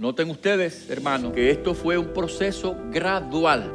Noten ustedes, hermanos, que esto fue un proceso gradual,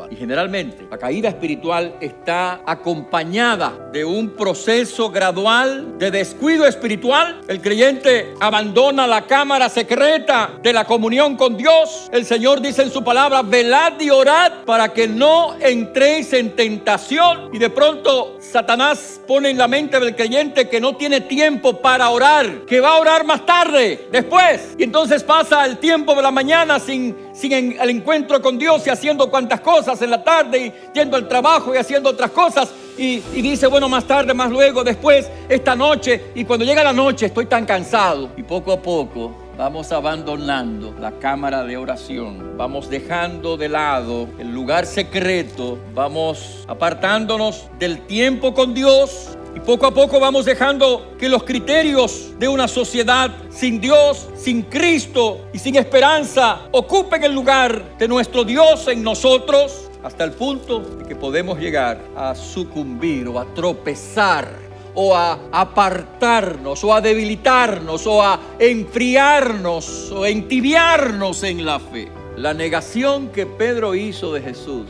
Y generalmente la caída espiritual está acompañada de un proceso gradual de descuido espiritual. El creyente abandona la cámara secreta de la comunión con Dios. El Señor dice en su palabra: velad y orad para que no entréis en tentación. Y de pronto Satanás pone en la mente del creyente que no tiene tiempo para orar, que va a orar más tarde, después. Y entonces pasa el tiempo de la mañana sin el encuentro con Dios y haciendo cuantas cosas en la tarde y yendo al trabajo y haciendo otras cosas. Y dice, bueno, más tarde, más luego, después, esta noche. Y cuando llega la noche estoy tan cansado. Y poco a poco vamos abandonando la cámara de oración. Vamos dejando de lado el lugar secreto. Vamos apartándonos del tiempo con Dios. Y poco a poco vamos dejando que los criterios de una sociedad sin Dios, sin Cristo y sin esperanza ocupen el lugar de nuestro Dios en nosotros, hasta el punto de que podemos llegar a sucumbir o a tropezar o a apartarnos o a debilitarnos o a enfriarnos o a entibiarnos en la fe. La negación que Pedro hizo de Jesús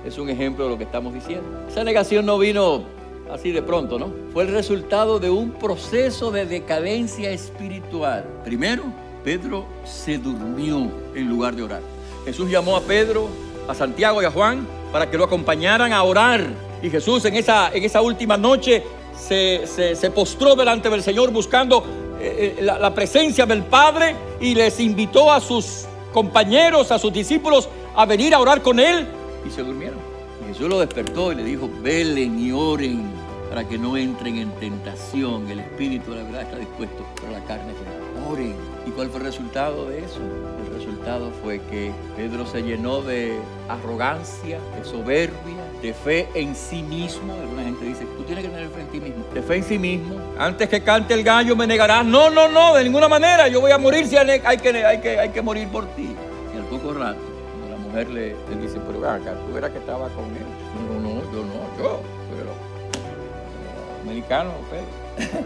es un ejemplo de lo que estamos diciendo. Esa negación no vino así de pronto, ¿no? Fue el resultado de un proceso de decadencia espiritual. Primero, Pedro se durmió en lugar de orar. Jesús llamó a Pedro, a Santiago y a Juan para que lo acompañaran a orar. Y Jesús en esa última noche se postró delante del Señor buscando la presencia del Padre y les invitó a sus compañeros, a sus discípulos a venir a orar con él, y se durmieron. Y Jesús lo despertó y le dijo: velen y oren para que no entren en tentación. El espíritu de la verdad está dispuesto, pero la carne es débil. Oren. ¿Y cuál fue el resultado de eso? El resultado fue que Pedro se llenó de arrogancia, de soberbia, de fe en sí mismo. Alguna gente dice: tú tienes que tener fe en ti mismo. De fe en sí mismo. Antes que cante el gallo me negarás. No, de ninguna manera. Yo voy a morir si hay que morir por ti. Y al poco rato, cuando la mujer le dice: pero ven acá, tú eras que estaba con él. Yo. Pero americano, Pedro.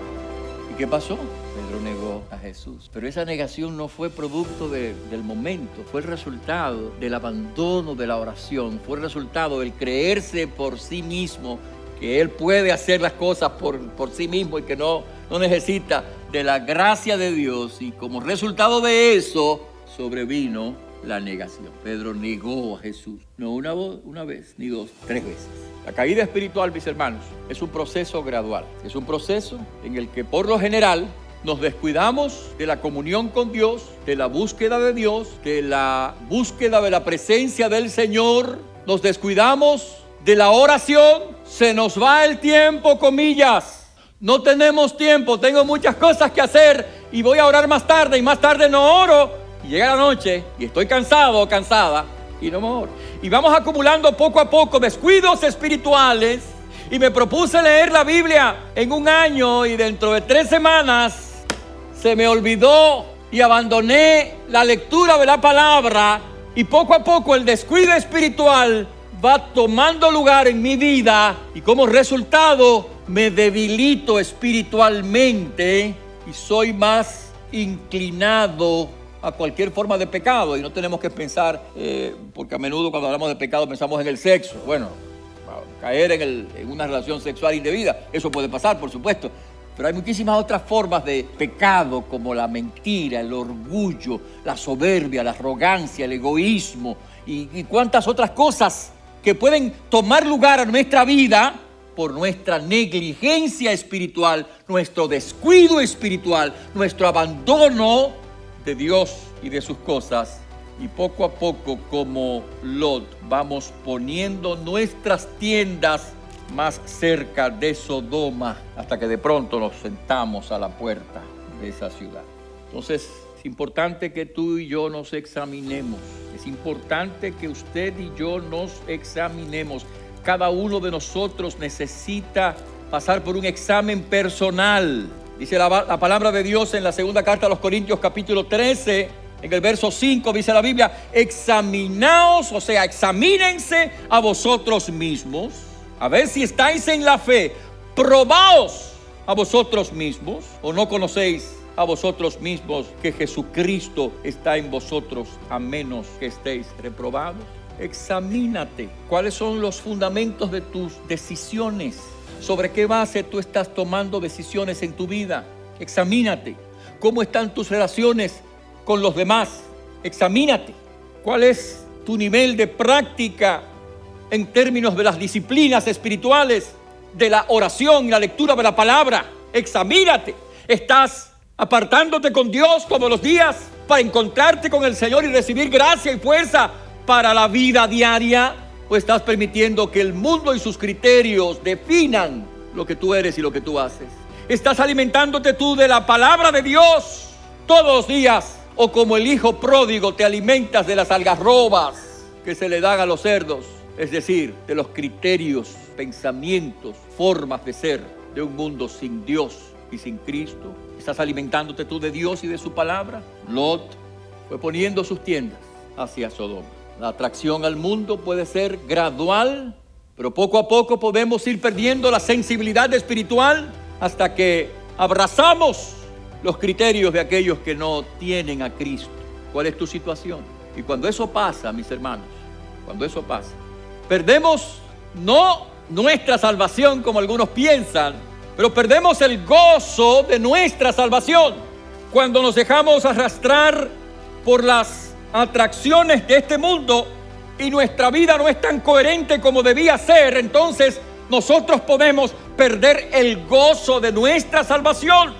¿Y qué pasó? Pedro negó a Jesús. Pero esa negación no fue producto del momento. Fue el resultado del abandono de la oración. Fue el resultado del creerse por sí mismo que él puede hacer las cosas por sí mismo y que no necesita de la gracia de Dios. Y como resultado de eso sobrevino la negación. Pedro negó a Jesús. No una vez, ni dos, 3 veces. La caída espiritual, mis hermanos, es un proceso gradual. Es un proceso en el que por lo general nos descuidamos de la comunión con Dios, de la búsqueda de Dios, de la búsqueda de la presencia del Señor. Nos descuidamos de la oración. Se nos va el tiempo, comillas. No tenemos tiempo, tengo muchas cosas que hacer y voy a orar más tarde, y más tarde no oro. Y llega la noche y estoy cansado o cansada y no me oro. Y vamos acumulando poco a poco descuidos espirituales. Y me propuse leer la Biblia en un año y dentro de 3 semanas se me olvidó y abandoné la lectura de la palabra. Y poco a poco el descuido espiritual va tomando lugar en mi vida. Y como resultado me debilito espiritualmente y soy más inclinado a cualquier forma de pecado. Y no tenemos que pensar, porque a menudo cuando hablamos de pecado pensamos en el sexo. Bueno, caer en una relación sexual indebida, eso puede pasar, por supuesto. Pero hay muchísimas otras formas de pecado, como la mentira, el orgullo, la soberbia, la arrogancia, el egoísmo y cuantas otras cosas que pueden tomar lugar en nuestra vida por nuestra negligencia espiritual, nuestro descuido espiritual, nuestro abandono de Dios y de sus cosas. Y poco a poco, como Lot, vamos poniendo nuestras tiendas más cerca de Sodoma, hasta que de pronto nos sentamos a la puerta de esa ciudad. Entonces, es importante que tú y yo nos examinemos. Es importante que usted y yo nos examinemos. Cada uno de nosotros necesita pasar por un examen personal. Dice la palabra de Dios en la segunda carta a los Corintios, capítulo 13, en el verso 5, dice la Biblia: examinaos, o sea, examínense a vosotros mismos, a ver si estáis en la fe. Probaos a vosotros mismos, o no conocéis a vosotros mismos que Jesucristo está en vosotros, a menos que estéis reprobados. Examínate. ¿Cuáles son los fundamentos de tus decisiones? ¿Sobre qué base tú estás tomando decisiones en tu vida? Examínate. ¿Cómo están tus relaciones con los demás? Examínate. ¿Cuál es tu nivel de práctica en términos de las disciplinas espirituales, de la oración y la lectura de la palabra? Examínate. ¿Estás apartándote con Dios todos los días para encontrarte con el Señor y recibir gracia y fuerza para la vida diaria? ¿O estás permitiendo que el mundo y sus criterios definan lo que tú eres y lo que tú haces? ¿Estás alimentándote tú de la palabra de Dios todos los días? ¿O como el hijo pródigo te alimentas de las algarrobas que se le dan a los cerdos? Es decir, de los criterios, pensamientos, formas de ser de un mundo sin Dios y sin Cristo. ¿Estás alimentándote tú de Dios y de su palabra? Lot fue poniendo sus tiendas hacia Sodoma. La atracción al mundo puede ser gradual, pero poco a poco podemos ir perdiendo la sensibilidad espiritual hasta que abrazamos los criterios de aquellos que no tienen a Cristo. ¿Cuál es tu situación? Y cuando eso pasa, mis hermanos, cuando eso pasa, perdemos no nuestra salvación como algunos piensan, pero perdemos el gozo de nuestra salvación. Cuando nos dejamos arrastrar por las atracciones de este mundo y nuestra vida no es tan coherente como debía ser, entonces nosotros podemos perder el gozo de nuestra salvación.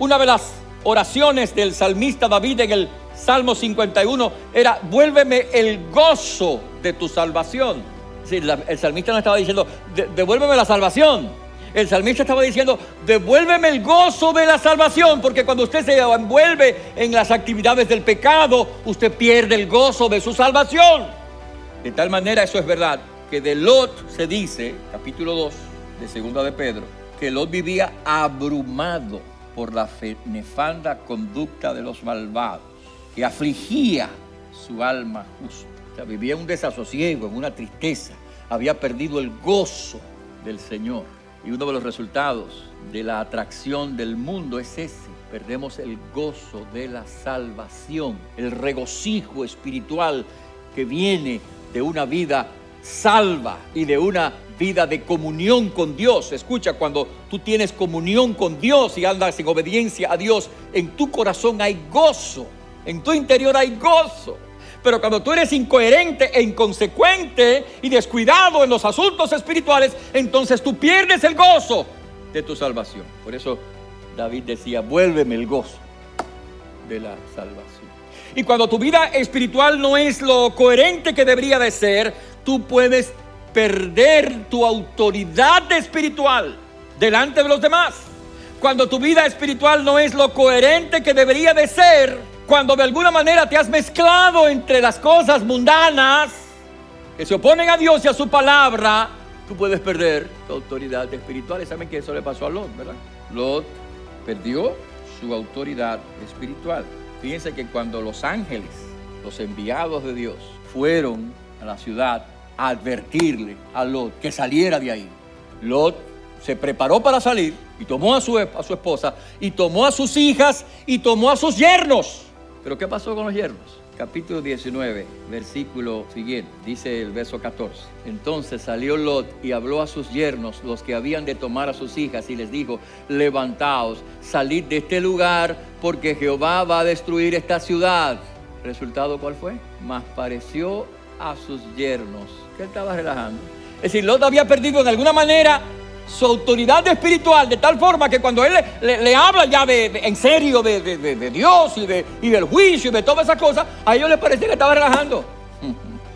Una de las oraciones del salmista David en el Salmo 51 era: vuélveme el gozo de tu salvación. Es decir, el salmista no estaba diciendo devuélveme la salvación. El salmista estaba diciendo: devuélveme el gozo de la salvación, porque cuando usted se envuelve en las actividades del pecado, usted pierde el gozo de su salvación. De tal manera, eso es verdad, que de Lot se dice, capítulo 2 de segunda de Pedro, que Lot vivía abrumado por la nefanda conducta de los malvados, que afligía su alma justa. O sea, vivía en un desasosiego, en una tristeza, había perdido el gozo del Señor. Y uno de los resultados de la atracción del mundo es ese: perdemos el gozo de la salvación, el regocijo espiritual que viene de una vida salva y de una vida de comunión con Dios. Escucha, cuando tú tienes comunión con Dios y andas en obediencia a Dios, en tu corazón hay gozo, en tu interior hay gozo. Pero cuando tú eres incoherente e inconsecuente y descuidado en los asuntos espirituales, entonces tú pierdes el gozo de tu salvación. Por eso David decía: vuélveme el gozo de la salvación. Y cuando tu vida espiritual no es lo coherente que debería de ser, tú puedes perder tu autoridad espiritual delante de los demás. Cuando tu vida espiritual no es lo coherente que debería de ser, cuando de alguna manera te has mezclado entre las cosas mundanas que se oponen a Dios y a su palabra, tú puedes perder tu autoridad espiritual. Y saben que eso le pasó a Lot, ¿verdad? Lot perdió su autoridad espiritual. Fíjense que cuando los ángeles, los enviados de Dios, fueron a la ciudad a advertirle a Lot que saliera de ahí, Lot se preparó para salir y tomó a su esposa, y tomó a sus hijas, y tomó a sus yernos. ¿Pero qué pasó con los yernos? Capítulo 19, versículo siguiente, dice el verso 14. Entonces salió Lot y habló a sus yernos, los que habían de tomar a sus hijas, y les dijo: levantaos, salid de este lugar, porque Jehová va a destruir esta ciudad. ¿Resultado cuál fue? Mas pareció a sus yernos que él estaba relajando. Es decir, Lot había perdido en alguna manera su autoridad espiritual, de tal forma que cuando él le habla ya en serio de Dios y del juicio y de todas esas cosas, a ellos les parecía que estaba relajando.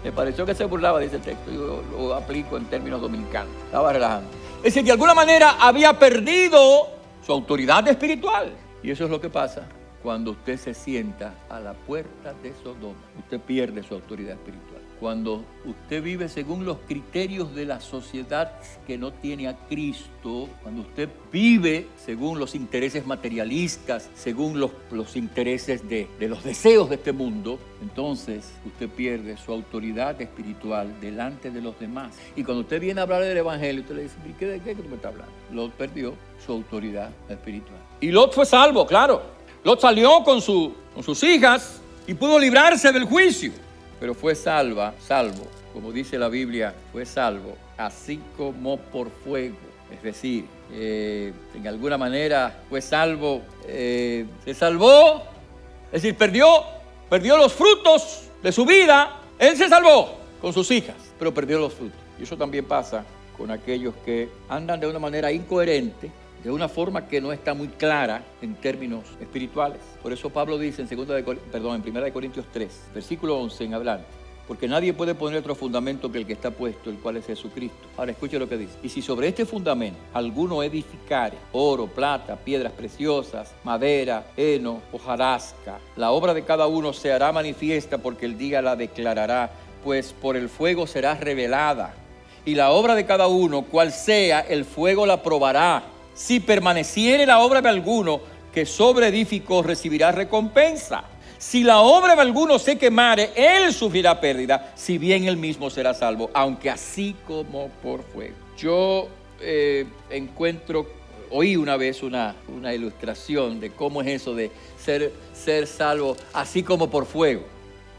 Le pareció que se burlaba, dice el texto. Yo lo aplico en términos dominicanos. Estaba relajando. Es decir, de alguna manera había perdido su autoridad espiritual. Y eso es lo que pasa cuando usted se sienta a la puerta de Sodoma. Usted pierde su autoridad espiritual. Cuando usted vive según los criterios de la sociedad que no tiene a Cristo, cuando usted vive según los intereses materialistas, según los intereses de los deseos de este mundo, entonces usted pierde su autoridad espiritual delante de los demás. Y cuando usted viene a hablar del evangelio, usted le dice: ¿de qué tú me estás hablando? Lot perdió su autoridad espiritual. Y Lot fue salvo, claro. Lot salió con sus hijas y pudo librarse del juicio. Pero fue salvo, como dice la Biblia, fue salvo, así como por fuego. Es decir, en alguna manera fue salvo, se salvó, es decir, perdió los frutos de su vida. Él se salvó con sus hijas, pero perdió los frutos. Y eso también pasa con aquellos que andan de una manera incoherente, de una forma que no está muy clara en términos espirituales. Por eso Pablo dice en 1 Corintios 3, versículo 11 en adelante: porque nadie puede poner otro fundamento que el que está puesto, el cual es Jesucristo. Ahora escuche lo que dice: y si sobre este fundamento alguno edificare oro, plata, piedras preciosas, madera, heno, hojarasca, la obra de cada uno se hará manifiesta, porque el día la declarará, pues por el fuego será revelada. Y la obra de cada uno, cual sea, el fuego la probará. Si permaneciere la obra de alguno que sobreedificó, recibirá recompensa. Si la obra de alguno se quemare, él sufrirá pérdida, si bien él mismo será salvo, aunque así como por fuego. Yo oí una vez una ilustración de cómo es eso de ser salvo así como por fuego.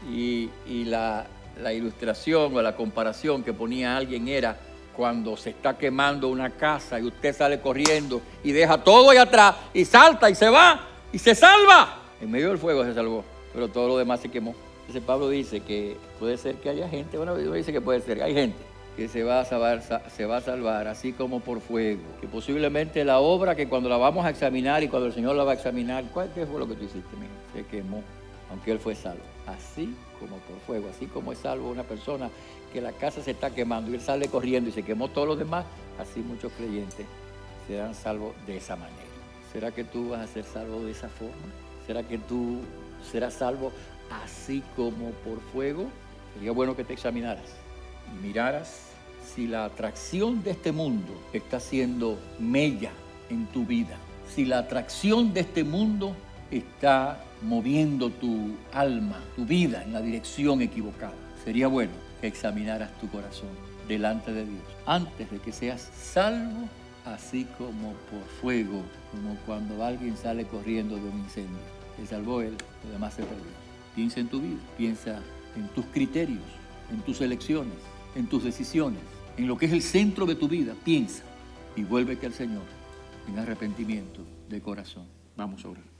Y la ilustración o la comparación que ponía alguien era cuando se está quemando una casa y usted sale corriendo y deja todo ahí atrás y salta y se va y se salva. En medio del fuego se salvó, pero todo lo demás se quemó. Entonces Pablo dice que puede ser que haya gente, bueno, dice que puede ser, hay gente que se va a salvar así como por fuego, que posiblemente la obra que cuando la vamos a examinar y cuando el Señor la va a examinar, ¿qué fue lo que tú hiciste, mijo? Se quemó, aunque él fue salvo, así como por fuego, así como es salvo una persona que la casa se está quemando y él sale corriendo y se quemó todos los demás, así muchos creyentes serán salvos de esa manera. ¿Será que tú vas a ser salvo de esa forma? ¿Será que tú serás salvo así como por fuego? Sería bueno que te examinaras y miraras si la atracción de este mundo está haciendo mella en tu vida. Si la atracción de este mundo está moviendo tu alma, tu vida en la dirección equivocada. Sería bueno que examinaras tu corazón delante de Dios antes de que seas salvo así como por fuego, como cuando alguien sale corriendo de un incendio. Se salvó él, lo demás se perdió. Piensa en tu vida, piensa en tus criterios, en tus elecciones, en tus decisiones, en lo que es el centro de tu vida. Piensa y vuélvete al Señor en arrepentimiento de corazón. Vamos a orar.